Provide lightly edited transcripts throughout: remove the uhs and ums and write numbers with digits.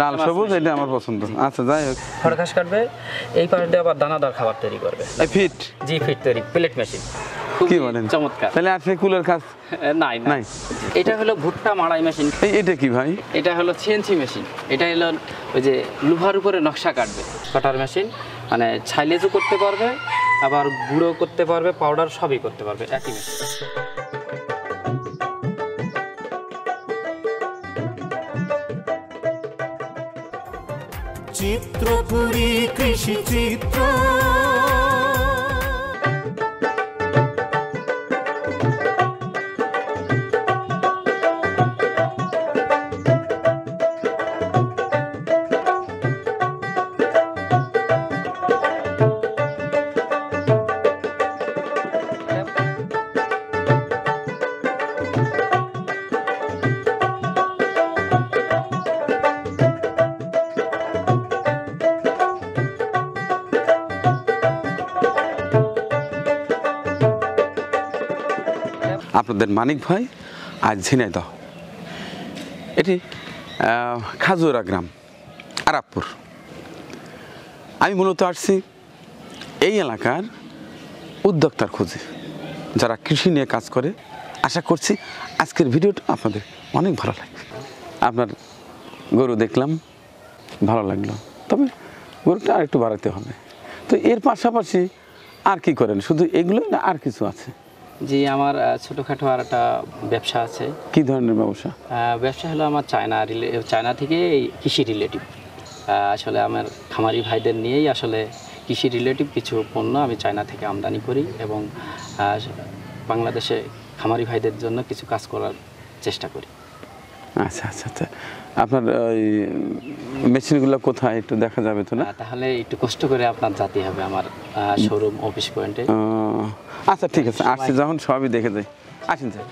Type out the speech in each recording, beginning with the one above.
লাল সবুজ, এটা আমার পছন্দ। আচ্ছা, যাই হোক, খড় ঘাস কাটবে, এই পাশ দিয়ে আবার দানাদার খাবার তৈরি করবে। ফিট, জি ফিট তৈরি, প্লেট মেশিন। কি বলেন? চমৎকার। তাহলে আর কুলের কাজ নাই নাই। এটা হলো ভুট্টা মাড়াই মেশিন। এটা কি ভাই? এটা হলো সিএনসি মেশিন। এটা হলো ওই যে লোহার উপরে নকশা কাটবে, কাটার মেশিন। মানে ছাইলেজও করতে পারবে, আবার গুঁড়ো করতে পারবে, পাউডার সবই করতে পারবে একই মেশিন। চিত্রপুরী কৃষি চিত্র। আপনাদের মানিক ভাই আজ ঝিনাইদহ, এটি খাজুরা গ্রাম, আরাবপুর। আমি মূলত আসছি এই এলাকার উদ্যোক্তার খোঁজে, যারা কৃষি নিয়ে কাজ করে। আশা করছি আজকের ভিডিওটা আপনাদের অনেক ভালো লাগবে। আপনার গরু দেখলাম, ভালো লাগলো, তবে গরুটা আর একটু বাড়াতে হবে। তো এর পাশাপাশি আর কি করেন? শুধু এগুলোই না আর কিছু আছে? জি, আমার ছোটোখাটো আর একটা ব্যবসা আছে। কি ধরনের ব্যবসা? ব্যবসা হলো আমার চায়না থেকে কৃষি রিলেটিভ। আসলে আমার খামারি ভাইদের নিয়েই আসলে কৃষি রিলেটিভ কিছু পণ্য আমি চায়না থেকে আমদানি করি এবং বাংলাদেশে খামারি ভাইদের জন্য কিছু কাজ করার চেষ্টা করি। আচ্ছা আচ্ছা আচ্ছা, আপনার ওই মেশিনগুলো কোথায় একটু দেখা যাবে তো? না, তাহলে একটু কষ্ট করে আপনার যেতে হবে আমার শোরুম অফিস পয়েন্টে। আচ্ছা ঠিক আছে, আসছি যখন সবই দেখে যাই। আসেন স্যার।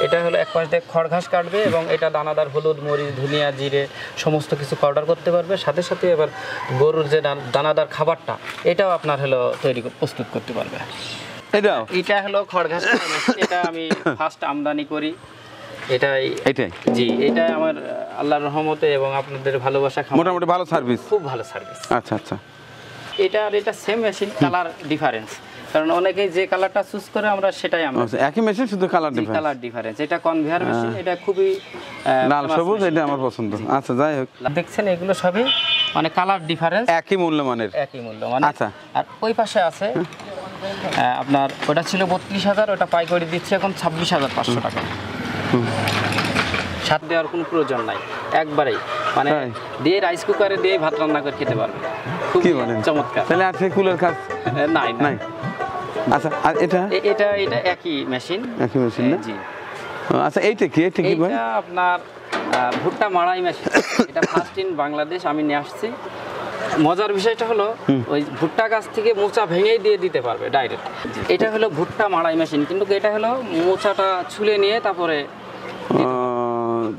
এটা হলো এক পাশ দিয়ে খড় ঘাস কাটবে এবং এটা দানাদার হলুদ, মরিচ, ধনিয়া, জিরে সমস্ত কিছু পাউডার করতে পারবে। সাথে সাথে এবার গরুর যে দানাদার খাবারটা, এটাও আপনার হলো প্রস্তুত করতে পারবে। এটা হলো খড় ঘাস। এটা আমি ফার্স্ট আমদানি করি। এটাই জি, এটা আমার আল্লাহর রহমতে এবং আপনাদের ভালোবাসা, মোটামুটি ভালো সার্ভিস, খুব ভালো সার্ভিস। আচ্ছা আচ্ছা, এটা আর এটা সেম মেশিন, কালার ডিফারেন্স। কারণ অনেকেই যে কালারটা চুজ করে আমরা সেটাই আমরা একই মেশিন, শুধু কালার ডিফারেন্স। এটা কনভেয়ার মেশিন, এটা খুবই লাল সবুজ, এটা আমার পছন্দ। আচ্ছা, যাই হোক, দেখছেন এগুলো সবই মানে কালার ডিফারেন্স, একই মূল্যমানের। আচ্ছা। আর ওই পাশে আছে আপনার, ওটা ছিল 32,000, ওটা পাইকারি দিচ্ছে এখন 26,500 টাকা। সাত দেওয়ার কোনো প্রয়োজন নাই, একবারেই মানে দিয়ে রাইস কুকারে দিয়ে ভাত রান্না করে খেতে পারবে। খুব চমৎকার। তাহলে আর কুলের কাজ নাই নাই। আচ্ছা, আর এটা একই মেশিন না? জি। আচ্ছা, এইটা কি ভাই? এটা আপনার ভুট্টা মাড়াই মেশিন। এটা ফার্স্ট ইন বাংলাদেশ আমি নিয়ে আসছি। মজার বিষয়টা হলো ওই ভুট্টা গাছ থেকে মোচা ভেঙেই দিয়ে দিতে পারবে ডাইরেক্ট। এটা হলো ভুট্টা মাড়াই মেশিন, কিন্তু এটা হলো মোচাটা ছুলে নিয়ে তারপরে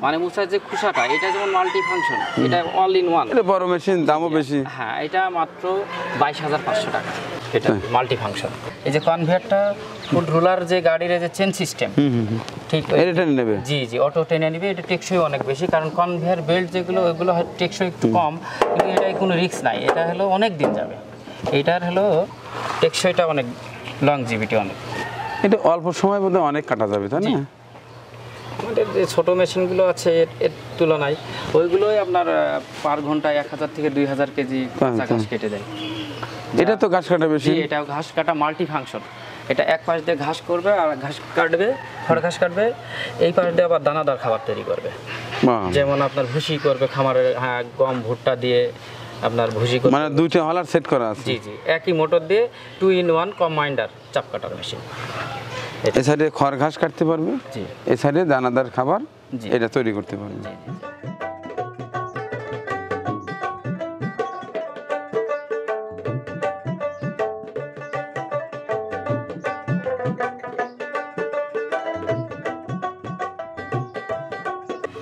মানে মোচার যে খোসাটা, এটা যেমন মাল্টি ফাংশন, এটা অল ইন ওয়ান। এটা বড় মেশিন, দামও বেশি। হ্যাঁ, এটা মাত্র 22,500 টাকা। এটা মাল্টি ফাংশন। এই যে কনভেয়ারটা, ফুড রোলার যে গাড়ির যে চেন সিস্টেম, ঠিক এটা নেবে? জি জি, অটো টেনে নেবে। এটা টেকসই অনেক বেশি, কারণ কনভেয়ার বেল্ট যেগুলো, ওইগুলো টেকসই একটু কম, কিন্তু এটাই কোনো রিস্ক নাই। এটা হলো অনেক দিন যাবে, এটার হলো টেকসইটা অনেক লংজিভিটি অনেক। এটা অল্প সময়ের মধ্যে অনেক কাটা যাবে, তাই না? আমাদের যে ছোটো মেশিনগুলো আছে এর তুলনায় ওইগুলোই আপনার পার ঘন্টায় 1,000 থেকে 2,000 কেজি ঘাস কেটে দেয়। এটা তো ঘাস কাটা বেশি। এটা ঘাস কাটা মাল্টি ফাংশন। এটা এক পাশ দিয়ে ঘাস করবে আর ঘাস কাটবে, খড় ঘাস কাটবে, এই পাশ দিয়ে আবার দানাদার খাবার তৈরি করবে। যেমন আপনার ভুসি করবে খামারের, গম ভুট্টা দিয়ে আপনার ভুসি করবে। মানে দুইটা হলার সেট করা আছে? জি জি, একই মোটর দিয়ে 2-in-1 কম্বাইন্ডার চাপ কাটার মেশিন। এই সাইডে খড় ঘাস কাটতে পারবে, এই সাইডে দানাদার খাবার এটা তৈরি করতে পারবে।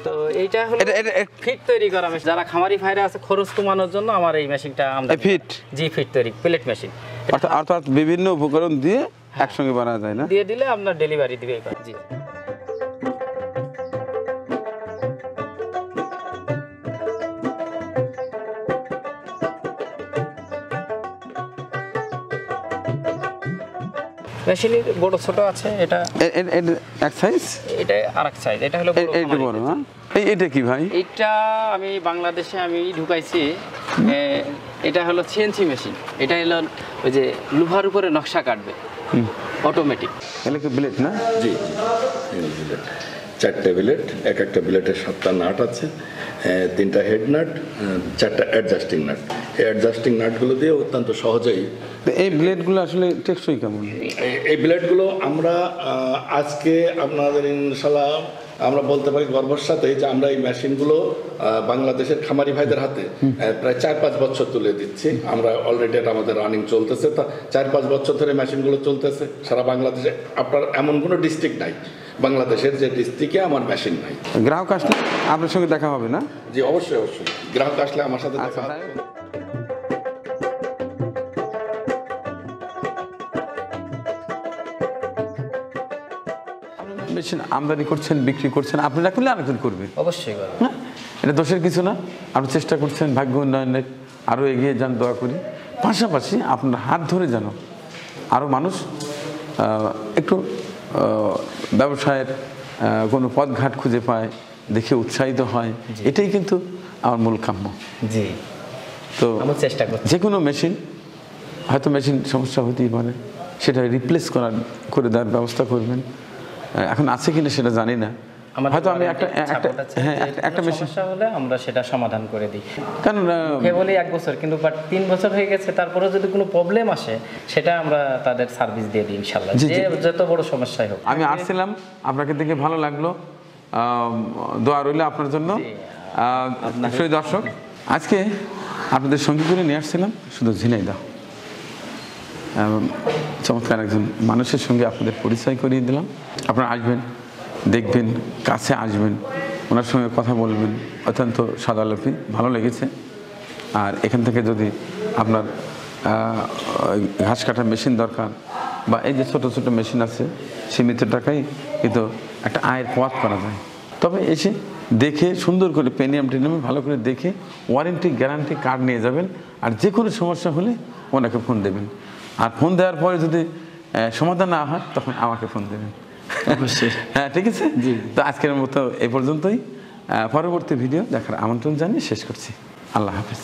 তো এইটা হলো ফিট তৈরি করা মেশিন। যারা খামারি ভাইরা আছে খরচ কমানোর জন্য আমার এই মেশিনটা আমদানি। ফিট? জি, ফিট তৈরি প্লেট মেশিন। অর্থাৎ বিভিন্ন উপকরণ দিয়ে একসঙ্গে বানানো যায় না? দিয়ে দিলে আপনার ডেলিভারি দিবে এবার। জি। মেশিনের বড় ছোট আছে, এটা এক সাইজ, এটা আরেক সাইজ। এটা হলো এইটা বড় না? এইটা কি ভাই? এটা আমি বাংলাদেশে ঢুকাইছি। এটা হলো সিএনসি মেশিন। এটা হলো ওই যে লোহার উপরে নকশা কাটবে, অটোমেটিক। এটা কি ব্লেড না? জি, বিলেট, 4টে বিলেট, এক একটা বিলেটের 7টা নাট আছে, 3টা হেড নাট, 4টা অ্যাডজাস্টিং নাট। এই অ্যাডজাস্টিং নাটগুলো দিয়ে অত্যন্ত সহজেই। এই ব্লেডগুলো আসলে টেকসই কেমন? এই ব্লেডগুলো আমরা আজকে আপনাদের ইনশাল্লাহ আমরা বলতে পারি গর্বের সাথে যে আমরা এই মেশিনগুলো বাংলাদেশের খামারি ভাইদের হাতে প্রায় 4-5 বছর তুলে দিচ্ছি। আমরা অলরেডি এটা আমাদের রানিং চলতেছে। তা 4-5 বছর ধরে মেশিনগুলো চলতেছে সারা বাংলাদেশে। আপনার এমন কোনো ডিস্ট্রিক্ট নাই বাংলাদেশের যে ডিস্ট্রিক্টে আমার মেশিন নাই। গ্রাহক আসলে আপনার সঙ্গে দেখা হবে না? জি, অবশ্যই অবশ্যই। গ্রাহক আসলে আমার সাথে দেখা হবে। মেশিন আমদানি করছেন, বিক্রি করছেন, আপনি না করলে আরেকজন করবে। অবশ্যই করবে। না, এটা দোষের কিছু না। আপনি চেষ্টা করছেন, ভাগ্য উন্নয়নের আরও এগিয়ে যান, দোয়া করি। পাশাপাশি আপনার হাত ধরে যেন আরও মানুষ একটু ব্যবসায়ের কোনো পথঘাট খুঁজে পায়, দেখে উৎসাহিত হয়, এটাই কিন্তু আমার মূল কাম্য। জি, তো আমি চেষ্টা করছি। যে কোনো মেশিন, হয়তো মেশিন সমস্যা হতেই পারে, সেটা রিপ্লেস করে দেওয়ার ব্যবস্থা করবেন। এখন আছে কিনা সেটা জানি না, হয়তো আমি একটা মেশিন সমস্যা হলে আমরা সেটা সমাধান করে দিই। কারণ কেবলই 1 বছর, কিন্তু 3 বছর হয়ে গেছে, তারপরে যদি কোনো প্রবলেম আসে সেটা আমরা তাদের সার্ভিস দিয়ে দিই ইনশাল্লাহ, যে যত বড় সমস্যাই হোক। আমি আসছিলাম, আপনাকে দেখে ভালো লাগলো, দোয়া রইল আপনার জন্য। সেই দর্শক, আজকে আপনাদের সঙ্গে করে নিয়ে আসছিলাম শুধু ঝিনাইদহ। চমৎকার একজন মানুষের সঙ্গে আপনাদের পরিচয় করিয়ে দিলাম। আপনারা আসবেন, দেখবেন, কাছে আসবেন, ওনার সঙ্গে কথা বলবেন, অত্যন্ত সাদালাপি, ভালো লেগেছে। আর এখান থেকে যদি আপনার ঘাস কাটার মেশিন দরকার, বা এই যে ছোট ছোট মেশিন আছে, সীমিত টাকায় কিন্তু একটা আয়ের পথ করা যায়। তবে এসে দেখে সুন্দর করে পেনিয়াম টেনিয়ামে ভালো করে দেখে ওয়ারেন্টি গ্যারান্টি কার্ড নিয়ে যাবেন। আর যে কোনো সমস্যা হলে ওনাকে ফোন দেবেন। আর ফোন দেওয়ার পরে যদি সমাধান না হয় তখন আমাকে ফোন দেবেন। হ্যাঁ, ঠিক আছে। তো আজকের মতো এ পর্যন্তই। পরবর্তী ভিডিও দেখার আমন্ত্রণ জানিয়ে শেষ করছি। আল্লাহ হাফেজ।